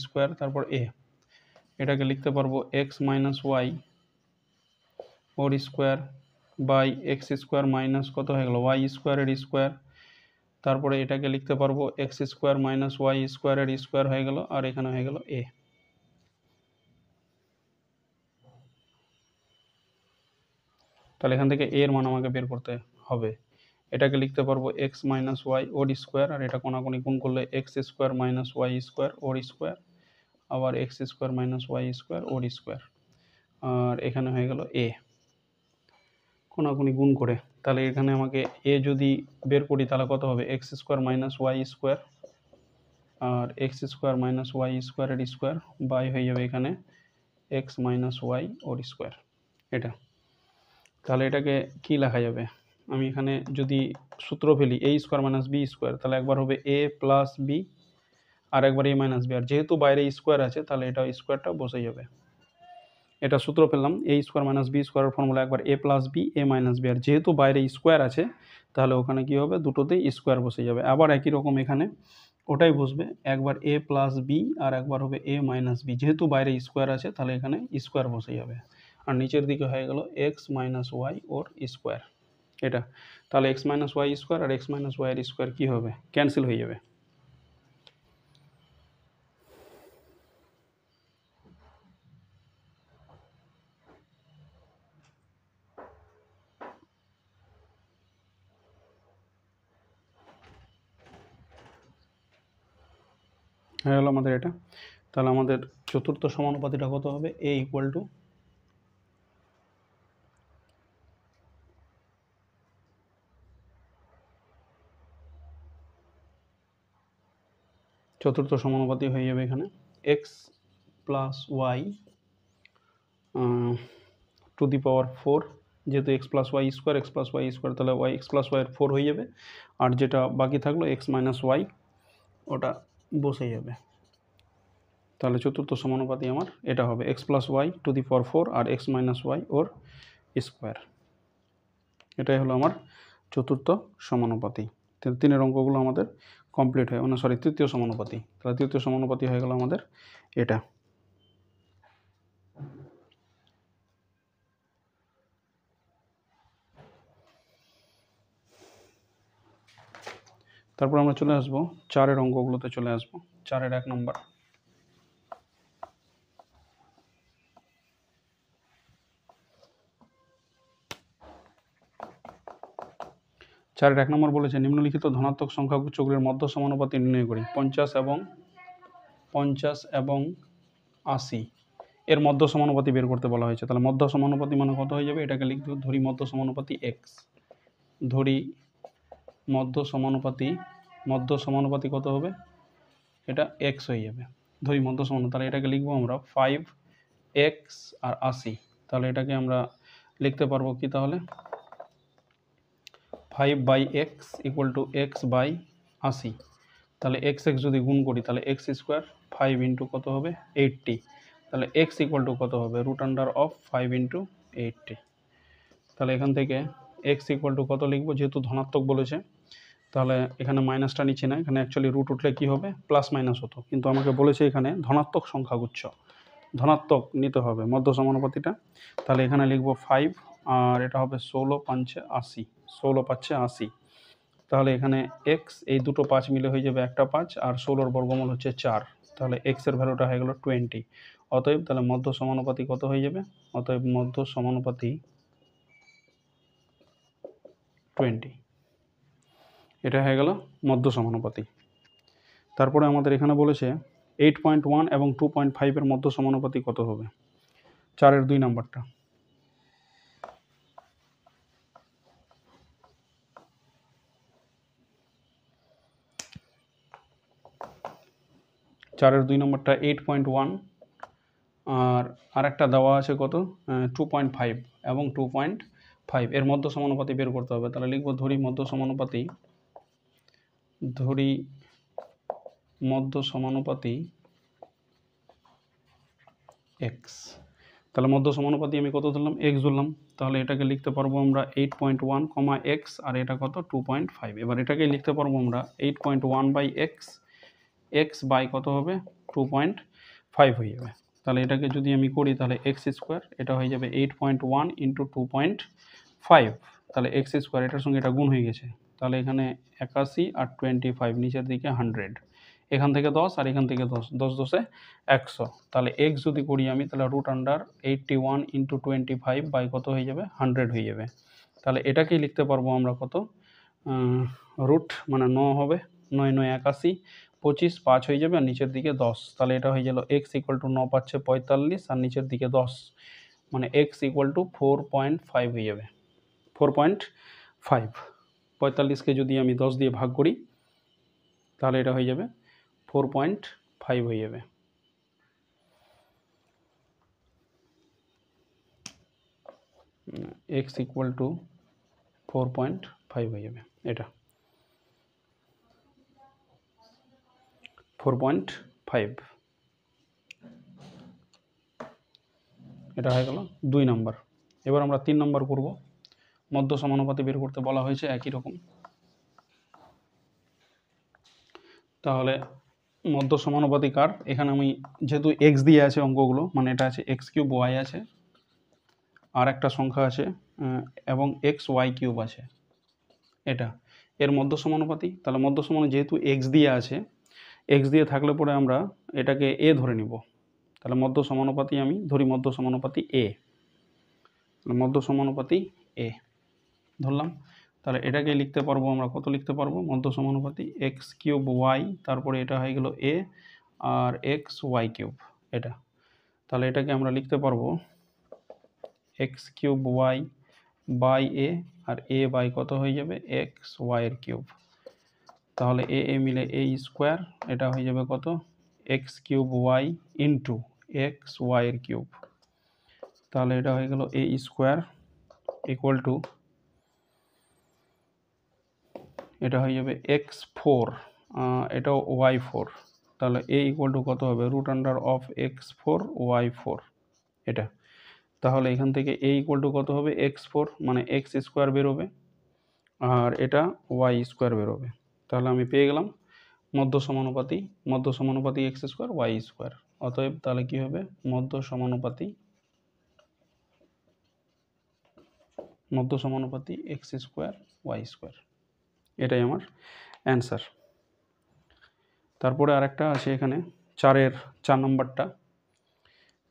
স্কোয়ার, তারপর এ। এটাকে লিখতে পারবো এক্স মাইনাস ওয়াই ওর square by x square minus কত হয়ে গেল ওয়াই স্কোয়ারের স্কোয়ার, তারপরে এটাকে লিখতে পারবো এক্স স্কোয়ার মাইনাস ওয়াই স্কোয়ারের স্কোয়ার হয়ে গেল, আর এখানে হয়ে গেল এ। তাহলে এখান থেকে এর মান আমাকে বের করতে হবে। এটাকে লিখতে পারবো এক্স মাইনাস ওয়াই ওর স্কোয়ার, আর এটা কোনাকুনি গুণ করলে X square minus Y square ওর স্কোয়ার, আবার X square minus Y square ওর স্কোয়ার, আর এখানে হয়ে গেল এ কোনাকুনি গুণ করে। তাহলে এখানে আমাকে এ যদি বের করি তাহলে কত হবে X square minus Y square আর এক্স স্কোয়ার মাইনাস ওয়াই স্কোয়ারের স্কোয়ার বাই হয়ে যাবে এখানে এক্স মাইনাস ওয়াই ওর স্কোয়ার এটা। তাহলে এটাকে কি লেখা যাবে, আমি এখানে যদি সূত্র ফেলি এ স্কোয়ার মাইনাস বি স্কোয়ার, তাহলে একবার হবে এ প্লাস বি আর একবার এ মাইনাস বি, আর যেহেতু বাইরে স্কোয়ার আছে তাহলে এটা স্কোয়ারটা বসে যাবে। এটা সূত্র পেলাম এ স্কোয়ার মাইনাস বি স্কোয়ারের ফর্মুলা একবার এ plus b a minus B, আর যেহেতু বাইরে স্কোয়ার আছে তাহলে ওখানে কি হবে দুটোতেই স্কোয়ার বসে যাবে। আবার একই রকম এখানে ওটাই বসবে, একবার এ প্লাস বি আর একবার হবে এ মাইনাস বি, যেহেতু বাইরে স্কোয়ার আছে তাহলে এখানে স্কোয়ার বসে যাবে, আর নিচের দিকে হয়ে গেল এক্স মাইনাস ওয়াই ওর স্কোয়ার এটা। তাহলে এক্স মাইনাস ওয়াই স্কোয়ার আর এক্স মাইনাস ওয়াই এর স্কোয়ার কী হবে ক্যান্সেল হয়ে যাবে। হয়ে গেল আমাদের এটা। তাহলে আমাদের চতুর্থ সমানুপাতিটা কত হবে এ ইকুয়াল টু চতুর্থ সমানুপাতি হয়ে যাবে এখানে X plus Y to the power 4, যেহেতু এক্স প্লাস ওয়াই স্কোয়ার তাহলে ওয়াই এক্স প্লাস ওয়াইয়ের 4 হয়ে যাবে, আর যেটা বাকি থাকলো এক্স মাইনাস ওয়াই ওটা বসে যাবে। তাহলে চতুর্থ সমানুপাতি আমার এটা হবে x plus Y to the power 4 আর এক্স মাইনাস ওয়াই ওর স্কোয়ার। এটাই হলো আমার চতুর্থ সমানুপাতি। তিনের অঙ্কগুলো আমাদের কমপ্লিট হয়, তৃতীয় সমানুপাতি। তাহলে তৃতীয় সমানুপাতি হয়ে গেল আমাদের এটা। তারপর আমরা চলে আসবো 4-এর অঙ্কগুলোতে চলে আসবো। 4-এর 1 নম্বর, চারের 1 নম্বর বলেছে নিম্নলিখিত ধনাত্মক সংখ্যাগুচ্ছগুলির মধ্য সমানুপাতি নির্ণয় করি। 50 এবং 80 এর মধ্য সমানুপাতি বের করতে বলা হয়েছে। তাহলে মধ্য সমানুপাতি মানে কত হয়ে যাবে, এটাকে লিখতে ধরি মধ্য সমানুপাতি এক্স, ধরি মধ্য সমানুপাতি কত হবে, এটা এক্স হয়ে যাবে, ধরি মধ্য সমানুপাতি। তাহলে এটাকে লিখবো আমরা 5x আর 80। তাহলে এটাকে আমরা লিখতে পারবো কি, তাহলে 5/x equal to x by 80। তাহলে এক্স যদি গুণ করি তাহলে এক্স স্কোয়ার 5 ইন্টু কত হবে 80, তাহলে এক্স ইকুয়াল টু কত হবে √5 ইন্টু 80। তাহলে এখান থেকে এক্স ইকুয়াল টু কত লিখবো, যেহেতু ধনাত্মক বলেছে তাহলে এখানে মাইনাসটা নিচে না, এখানে অ্যাকচুয়ালি রুট উঠলে কী হবে প্লাস মাইনাস হতো, কিন্তু আমাকে বলেছে এখানে ধনাত্মক সংখ্যাগুচ্ছ, ধনাত্মক নিতে হবে মধ্য সমানুপাতিটা। তাহলে এখানে লিখবো 5 আর এটা হবে 16 5 80, 16 5 80। তাহলে এখানে এক্স এই দুটো 5 মিলে হয়ে যাবে একটা 5, আর 16-র বর্গমূল হচ্ছে 4, তাহলে এক্সের ভ্যালুটা হয়ে গেল 20। অতএব তাহলে মধ্য সমানুপাতি কত হয়ে যাবে, অতএব মধ্য সমানুপাতি 20, এটা হয়ে গেল মধ্য সমানুপাতি। তারপরে আমাদের এখানে বলেছে 8.1 এবং 2.5-এর মধ্য সমানুপাতি কত হবে, 4-এর 2 নাম্বারটা। 4 4-এর 2 নম্বরটা 8.1 আর আরেকটা দেওয়া আছে কত 2.5 এবং 2.5 এর মধ্য সমানুপাতি বের করতে হবে। তাহলে লিখব ধরি মধ্য সমানুপাতি এক্স। তাহলে মধ্য সমানুপাতি আমি কত ধরলাম এক্স ধরলাম। তাহলে এটাকে লিখতে পারবো আমরা 8.1, এক্স আর এটা কত 2.5। এবার এটাকে লিখতে পারবো আমরা 8.1 বাই এক্স বাই কত হবে 2.5 হয়ে যাবে। তাহলে এটাকে যদি আমি করি তাহলে এক্স স্কোয়ার এটা হয়ে যাবে 8.1 ইন্টু 2.5। তাহলে এক্স স্কোয়ার এটার সঙ্গে এটা গুণ হয়ে গেছে। তাহলে এখানে 81 আর 25 নিচের দিকে 100, এখান থেকে 10 আর এখান থেকে 10, 10 10 100। তাহলে এক্স যদি করি আমি তাহলে √81 ইন্টু 25 বাই কত হয়ে যাবে 100 হয়ে যাবে। তাহলে এটাকেই লিখতে পারবো আমরা কত রুট মানে 9 হবে, 9 9 81, 25 5 হয়ে যাবে আর নিচের দিকে 10। তাহলে এটা হয়ে গেল এক্স ইকুয়াল টু 9 পাচ্ছে 45 আর নিচের দিকে 10 মানে এক্স ইকুয়াল টু 4.5 হয়ে যাবে। 4.5 45কে যদি আমি 10 দিয়ে ভাগ করি তাহলে এটা হয়ে যাবে 4.5 হয়ে যাবে। এক্স ইকুয়াল টু 4.5 হয়ে যাবে, এটা 4.5। এটা হয়ে গেল 2 নম্বর। এবার আমরা 3 নম্বর করব। মধ্য সমানুপাতি বের করতে বলা হয়েছে একই রকম। তাহলে মধ্য সমানুপাতি কার, এখানে আমি যেহেতু এক্স দিয়ে আছে অঙ্কগুলো মানে এটা আছে এক্স কিউব ওয়াই আছে আর একটা সংখ্যা আছে এবং এক্স ওয়াই কিউব আছে, এটা এর মধ্য সমানুপাতি। তাহলে মধ্য সমান যেহেতু এক্স দিয়ে আছে, এক্স দিয়ে থাকলে পরে আমরা এটাকে এ ধরে নিব। তাহলে মধ্য সমানুপাতি আমি ধরি মধ্য সমানুপাতি এ, মধ্য সমানুপাতি এ ধরলাম। তাহলে এটাকে লিখতে পারবো আমরা কত লিখতে পারবো মধ্য সমানুপাতি এক্স কিউব ওয়াই, তারপরে এটা হয়ে গেল এ আর এক্স ওয়াই কিউব এটা। তাহলে এটাকে আমরা লিখতে পারবো x cube y by a আর এ বাই কত হয়ে যাবে এক্স ওয়াইয়ের কিউব। তাহলে এ মিলে এ স্কোয়ার এটা হয়ে যাবে কত x cube y into x ওয়াইয়ের কিউব। তাহলে এটা হয়ে গেল এ স্কোয়ার ইকুয়াল টু এটা হয়ে যাবে x4 এটাও y4। তাহলে a ইকুয়াল টু কত হবে √x4 y4 এটা। তাহলে এখান থেকে a ইকুয়াল টু কত হবে x4 মানে x স্কোয়ার বেরোবে আর এটা y স্কোয়ার বেরোবে। তাহলে আমি পেয়ে গেলাম মধ্য সমানুপাতি x স্কোয়ার y স্কোয়ার। অতএব তাহলে কি হবে মধ্য সমানুপাতি x স্কোয়ার y স্কোয়ার, এটাই আমার অ্যান্সার। তারপরে আরেকটা আছে এখানে 4-এর 4 নম্বরটা,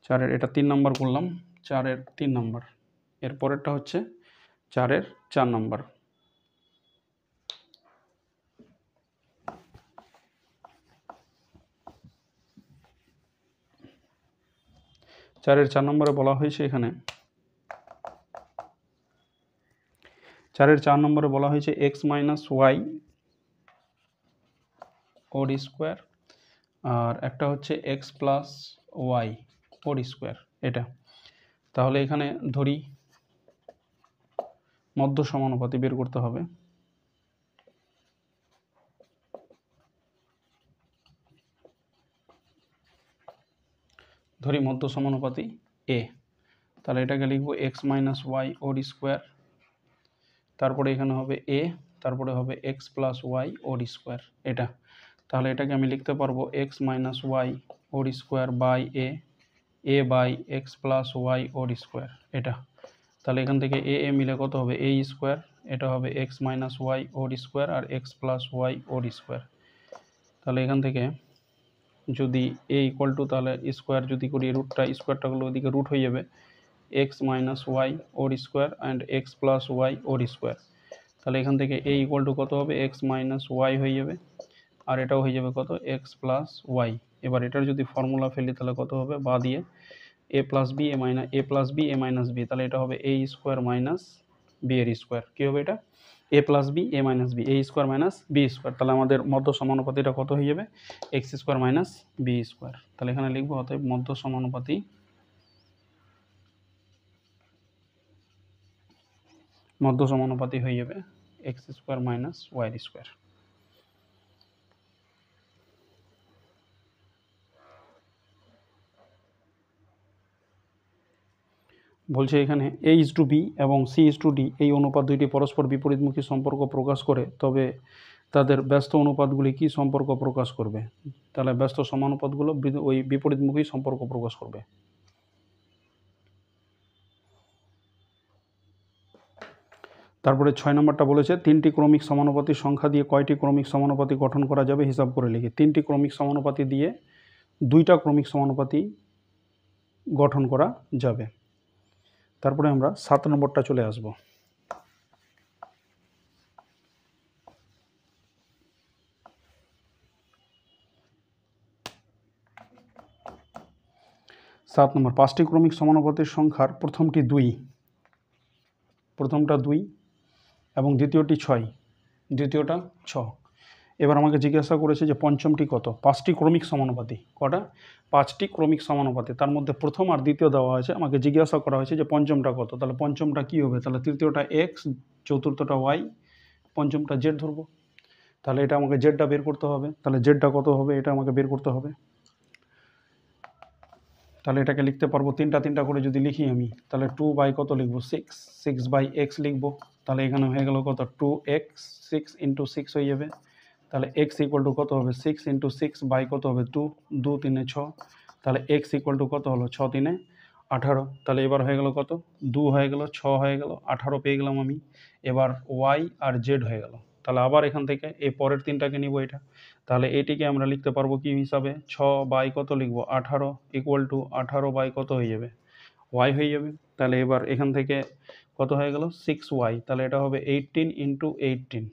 4-এর এটা 3 নম্বর করলাম, 4-এর 3 নম্বর। এর পরেরটা হচ্ছে 4-এর 4 নম্বর। 4-এর 4 নম্বরে বলা হয়েছে এখানে 4-এর 4 নম্বরে বলা হয়েছে x মাইনাস ওয়াই ওর স্কোয়ার আর একটা হচ্ছে এক্স প্লাস ওয়াই ওর স্কোয়ার এটা। তাহলে এখানে ধরি মধ্য সমানুপাতি বের করতে হবে। ধরি মধ্য সমানুপাতি এ, তাহলে এটাকে লিখব এক্স মাইনাস ওয়াই ওর স্কোয়ার, তারপরে এখানে হবে এ, তারপরে হবে এক্স প্লাস ওয়াই ওর স্কোয়ার এটা। তাহলে এটাকে আমি লিখতে পারবো এক্স মাইনাস ওয়াই ওর square by a by x plus y ওর স্কোয়ার এটা। তাহলে এখান থেকে এ মিলে কত হবে এ স্কোয়ার, এটা হবে এক্স মাইনাস ওয়াই ওর স্কোয়ার আর এক্স প্লাস ওয়াই ওর স্কোয়ার। তাহলে এখান থেকে যদি এ ইকুয়াল টু তাহলে স্কোয়ার যদি করি রুটটা স্কোয়ারটা করলে ওদিকে রুট হয়ে যাবে এক্স মাইনাস ওয়াই ওর square and x plus y ওর স্কোয়ার। তাহলে এখান থেকে এ ইকুয়াল টু কত হবে এক্স মাইনাস ওয়াই হয়ে যাবে আর এটাও হয়ে যাবে কত এক্স প্লাস ওয়াই। এবার এটার যদি ফর্মুলা ফেলি তাহলে কত হবে বা দিয়ে a plus b a minus b, তাহলে এটা হবে এ স্কোয়ার মাইনাস বি এর স্কোয়ার। কী হবে এটা a plus b a minus b a square minus b square. তাহলে আমাদের মধ্য সমানুপাতিটা কত হয়ে যাবে? X square minus b square. তাহলে এখানে লিখবো অতএব মধ্য সমানুপাতি হয়ে যাবে x square minus Y square. বলছে এখানে A/B এবং C/D এই অনুপাত দুইটি পরস্পর বিপরীতমুখী সম্পর্ক প্রকাশ করে, তবে তাদের ব্যস্ত অনুপাতগুলি কি সম্পর্ক প্রকাশ করবে? তাহলে ব্যস্ত সমানুপাতগুলো ওই বিপরীতমুখী সম্পর্ক প্রকাশ করবে। তারপরে 6 নম্বরটা বলেছে 3টি ক্রমিক সমানুপাতির সংখ্যা দিয়ে কয়টি ক্রমিক সমানুপাতি গঠন করা যাবে হিসাব করে লিখি। 3টি ক্রমিক সমানুপাতি দিয়ে 2টা ক্রমিক সমানুপাতি গঠন করা যাবে। তারপরে আমরা 7 নম্বরটা চলে আসব। সাত নম্বর, 5টি ক্রমিক সমানুপাতির সংখ্যার প্রথমটা 2 এবং দ্বিতীয়টি 6, দ্বিতীয়টা 6। এবার আমাকে জিজ্ঞাসা করেছে যে পঞ্চমটি কত। 5টি ক্রমিক সমানুপাতি, কটা? 5টি ক্রমিক সমানুপাতি, তার মধ্যে প্রথম আর দ্বিতীয় দেওয়া হয়েছে। আমাকে জিজ্ঞাসা করা হয়েছে যে পঞ্চমটা কত। তাহলে পঞ্চমটা কী হবে? তাহলে তৃতীয়টা এক্স, চতুর্থটা ওয়াই, পঞ্চমটা জেড ধরবো। তাহলে এটা আমাকে জেডটা বের করতে হবে। তাহলে জেডটা কত হবে এটা আমাকে বের করতে হবে। তাহলে এটাকে লিখতে পারবো তিনটা করে যদি লিখি আমি, তাহলে 2 বাই কত লিখবো? 6 বাই এক্স লিখবো। তাহলে এখানে হয়ে গেল কত? 2x, 6 ইন্টু 6 হয়ে যাবে। তাহলে x ইকুয়াল টু কত হবে? 6 ইন্টু 6 বাই কত হবে? 2, 2 3 6। তাহলে x ইকুয়াল টু কত হলো? 6 3 18। তাহলে এবার হয়ে গেল কত? 2 হয়ে গেল, 6 হয়ে গেল, 18 পেয়ে গেলাম আমি। এবার y আর z হয়ে গেল। তাহলে আবার এখান থেকে এই পরের তিনটাকে নিব এটা। তাহলে এটিকে আমরা লিখতে পারবো কি হিসাবে? 6 বাই কত লিখবো? 18 ইকুয়াল টু 18 বাই কত হয়ে যাবে? y হয়ে যাবে। তাহলে এবার এখান থেকে কত হয়ে গেল? 6y। তাহলে এটা হবে 18 ইন্টু 18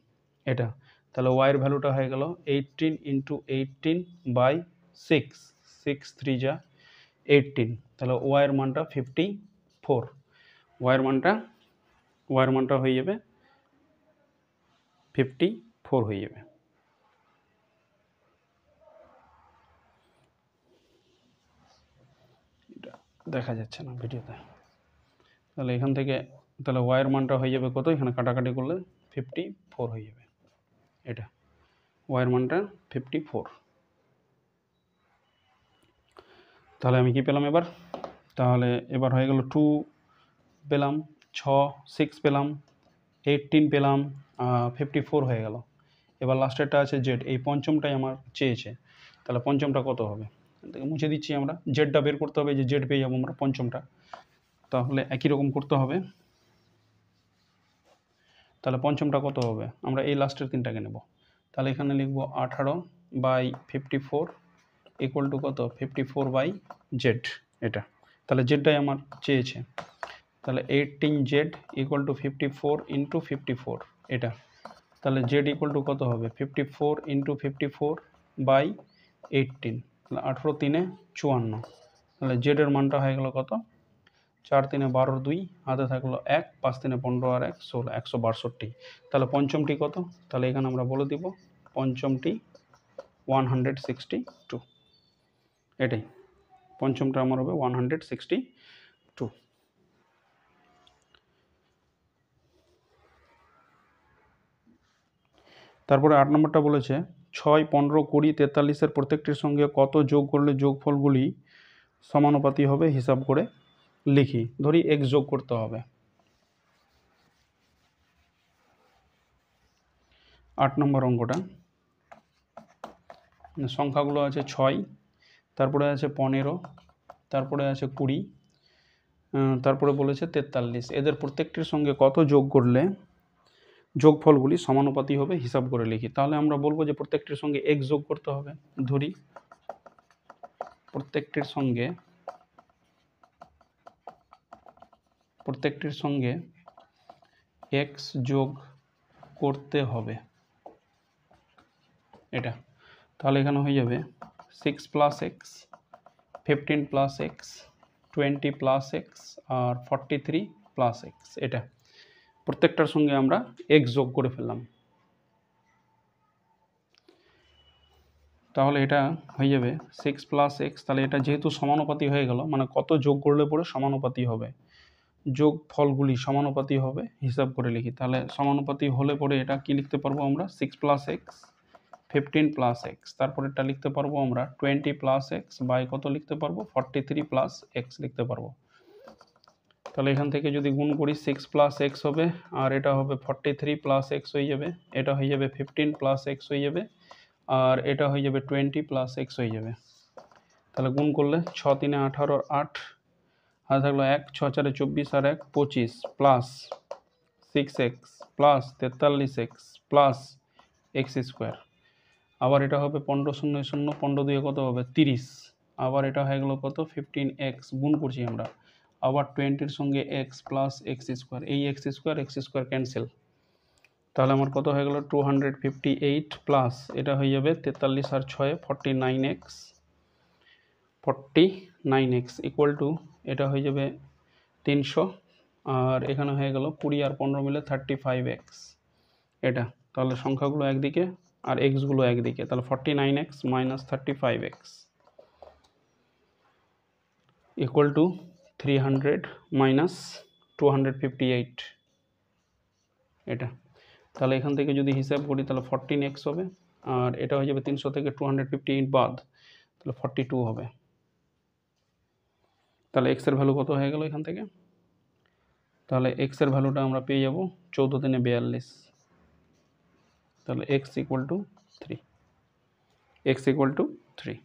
এটা। তাহলে y এর ভ্যালুটা হয়ে গেল 18 ইন্টু 18 বাই 6, 6 3 যা 18। তাহলে y এর মানটা 54। y এর মানটা হয়ে যাবে 54 হয়ে যাবে। এটা দেখা যাচ্ছে না ভিডিওতে। তাহলে এখান থেকে তাহলে y এর মানটা হয়ে যাবে কত? এখানে কাটাকাটি করলে 54 হয়ে যাবে। এটা y এর মানটা 54। তাহলে আমি কি পেলাম এবার? তাহলে এবার হয়ে গেল 2 পেলাম, 6 পেলাম, 18 পেলাম, 54 হয়ে গেল। এবার লাস্টেরটা আছে জেড। এই পঞ্চমটাই আমার চেয়েছে। তাহলে পঞ্চমটা কত হবে? মুছে দিচ্ছি আমরা। জেডটা বের করতে হবে, যে জেড পেয়ে যাবো আমরা পঞ্চমটা। তাহলে একই রকম করতে হবে। তাহলে পঞ্চমটা কত হবে? আমরা এই লাস্টের তিনটাকে নেব। তাহলে এখানে লিখবো 18 বাই 54 ইকুয়াল টু কত? 54 বাই জেড এটা। তাহলে জেডটাই আমার চেয়েছে। তাহলে 18z ইকুয়াল টু 54 ইন্টু 54 এটা। তাহলে জেড ইকুয়াল টু কত হবে? 54 ইন্টু 54 বাই 18। তাহলে 18 3 54। তাহলে জেডের মানটা হয়ে গেল কত? 4 3 12 2 হাতে থাকলো 1, 5 3 15 আর 1 16, 162। তাহলে পঞ্চমটি কত? তাহলে এখানে আমরা বলে দিব পঞ্চমটি 162। এটাই পঞ্চমটা আমার হবে 162। তারপরে 8 নম্বরটা বলেছে 6 15 20 43-এর প্রত্যেকটির সঙ্গে কত যোগ করলে যোগফলগুলি সমানুপাতি হবে হিসাব করে লিখি। ধরি x যোগ করতে হবে। 8 নম্বর অঙ্কটা সংখ্যাগুলো আছে 6, তারপরে আছে 15, তারপরে আছে 20, তারপরে বলেছে 43। এদের প্রত্যেকটির সঙ্গে কত যোগ করলে যোগফলগুলি সমানুপাতি হবে হিসাব করে লিখি। তাহলে আমরা বলবো যে প্রত্যেকটির সঙ্গে x যোগ করতে হবে। ধরি প্রত্যেকটির সঙ্গে x যোগ করতে হবে এটা। তাহলে এখানে হয়ে যাবে 6 plus X, 15 plus X, 20 plus X আর 43 প্লাস এক্স এটা। প্রত্যেকটার সঙ্গে আমরা এক্স যোগ করে ফেললাম। তাহলে এটা হয়ে যাবে 6 + x। তাহলে এটা যেহেতু সমানুপাতি হয়ে গেল, মানে কত যোগ করলে পরে সমানুপাতি হবে, যোগ ফলগুলি সমানুপাতি হবে হিসাব করে লিখি। তাহলে সমানুপাতি হলে পরে এটা কি লিখতে পারবো আমরা, 6 + x 15 + x। তারপর এটা লিখতে পারবো আমরা 20 + x বাই কত লিখতে পারবো, 43 + x লিখতে পারবো। তাহলে এখান থেকে যদি গুণ করি 6 + x হবে, আর এটা হবে 43 + x হয়ে যাবে, এটা হয়ে যাবে 15 + x হয়ে যাবে, আর এটা হয়ে যাবে 20 + x হয়ে যাবে। তাহলে গুণ করলে 6 × 3 = 18, 8 হাতে থাকলো 1, 6 × 4 = 24 আর 1 25 plus 6x plus 43x plus x²। আবার এটা হবে 15 0 0 15 দিয়ে কত হবে 30, আবার এটা হয়ে গেল কত 15x গুণ করছি আমরা, আবার 20-র সঙ্গে x প্লাস x², এই x² ক্যান্সেল। তাহলে আমার কত হয়ে গেল 258 প্লাস এটা হয়ে যাবে 43 আর 6 49x ইকুয়াল টু এটা হয়ে যাবে 300, আর এখানে হয়ে গেল 20 আর 15 মিলে 35x এটা। তাহলে সংখ্যাগুলো একদিকে আর এক্সগুলো একদিকে, তাহলে 49x minus 35x equal to 300 minus 258 এটা। তাহলে এখান থেকে যদি হিসাব করি তাহলে 14x হবে, আর এটা হয়ে যাবে 300 থেকে 258 বাদ, তাহলে 42 হবে। তাহলে x এর ভ্যালু কত হয়ে গেল এখান থেকে, তাহলে x এর ভ্যালুটা আমরা পেয়ে যাব 14 × 42। তাহলে x equal to 3, x equal to 3।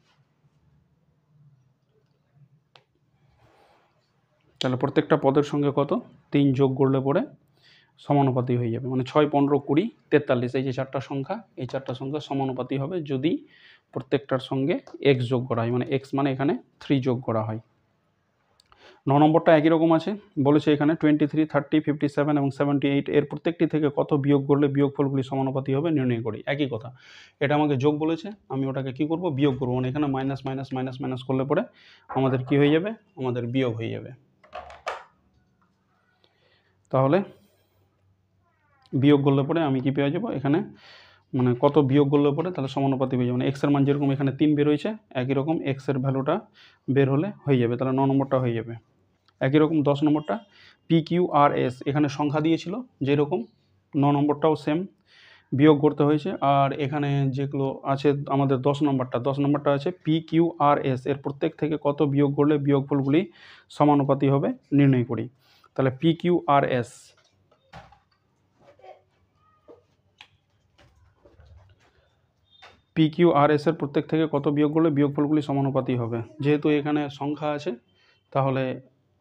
তাহলে প্রত্যেকটা পদের সঙ্গে কত 3 যোগ করলে পরে সমানুপাতি হয়ে যাবে, মানে 6, 15, 20, 43 এই যে চারটা সংখ্যা, এই চারটা সংখ্যা সমানুপাতি হবে যদি প্রত্যেকটার সঙ্গে x যোগ করা হয়, মানে x মানে এখানে 3 যোগ করা হয়। 9 নম্বরটা একই রকম আছে, বলেছে এখানে 23, 30, 57 এবং 78 এর প্রত্যেকটি থেকে কত বিয়োগ করলে বিয়োগফলগুলি সমানুপাতি হবে নির্ণয় করি। একই কথা, এটা আমাকে যোগ বলেছে, আমি ওটাকে কি করব বিয়োগ করব, মানে এখানে মাইনাস মাইনাস মাইনাস মাইনাস করলে পরে আমাদের কি হয়ে যাবে, আমাদের বিয়োগ হয়ে যাবে। তাহলে বিয়োগ করলে পরে আমি কি পেয়ে যাবো এখানে, মানে কত বিয়োগ করলে পরে তাহলে সমানুপাতি হয়ে যাবে, মানে এক্সের মান যেরকম এখানে 3 বের হয়েছে একই রকম এক্সের ভ্যালুটা বের হলে হয়ে যাবে। তাহলে 9 নম্বরটা হয়ে যাবে। একই রকম 10 নম্বরটা PQRS, এখানে সংখ্যা দিয়েছিল যেরকম, 9 নম্বরটাও সেম বিয়োগ করতে হয়েছে। আর এখানে যেগুলো আছে আমাদের 10 নম্বরটা আছে PQRS, এর প্রত্যেক থেকে কত বিয়োগ করলে বিয়োগফলগুলি সমানুপাতি হবে নির্ণয় করি। তাহলে PQRS এর প্রত্যেক থেকে কত বিয়োগ করলে বিয়োগফলগুলি সমানুপাতি হবে, যেহেতু এখানে সংখ্যা আছে তাহলে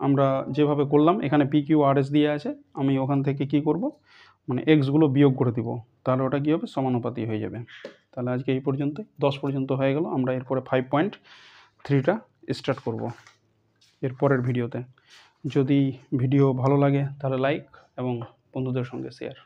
আমরা যেভাবে করলাম এখানে PQRS দিয়ে আছে, আমি ওখান থেকে কি করব, মানে এক্সগুলো বিয়োগ করে দিব, তাহলে ওটা কী হবে সমানুপাতি হয়ে যাবে। তাহলে আজকে এই পর্যন্তই, 10 পর্যন্ত হয়ে গেল। আমরা এরপরে 5.3টা স্টার্ট করব এর পরের ভিডিওতে। যদি ভিডিও ভালো লাগে তাহলে লাইক এবং বন্ধুদের সঙ্গে শেয়ার।